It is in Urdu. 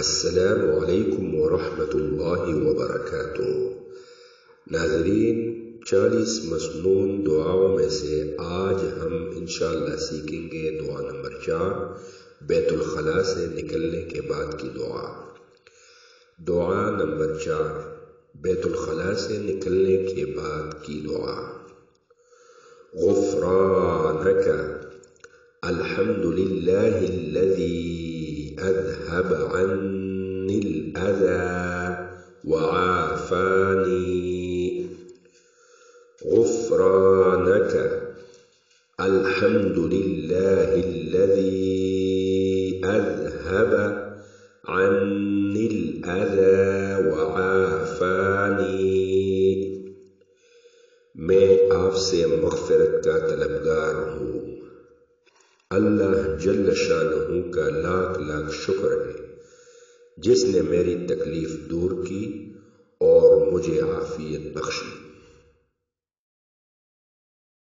السلام علیکم ورحمۃ اللہ وبرکاتہ۔ ناظرین، 40 مسنون دعاؤں میں سے آج ہم انشاءاللہ سیکھیں گے دعا نمبر 4، بیت الخلاء سے نکلنے کے بعد کی دعا۔ دعا نمبر 4، بیت الخلاء سے نکلنے کے بعد کی دعا۔ غفرانک الحمد للہ الذی اذهب عنی الاذى وعافانی۔ غفرانک الحمد للہ الذی اذهب عنی الاذى وعافانی۔ میں آپ سے مغفرت کا طلبگار ہوں۔ اللہ جل شانہ کا لاکھ لاکھ شکر ہے جس نے میری تکلیف دور کی اور مجھے عافیت بخشی۔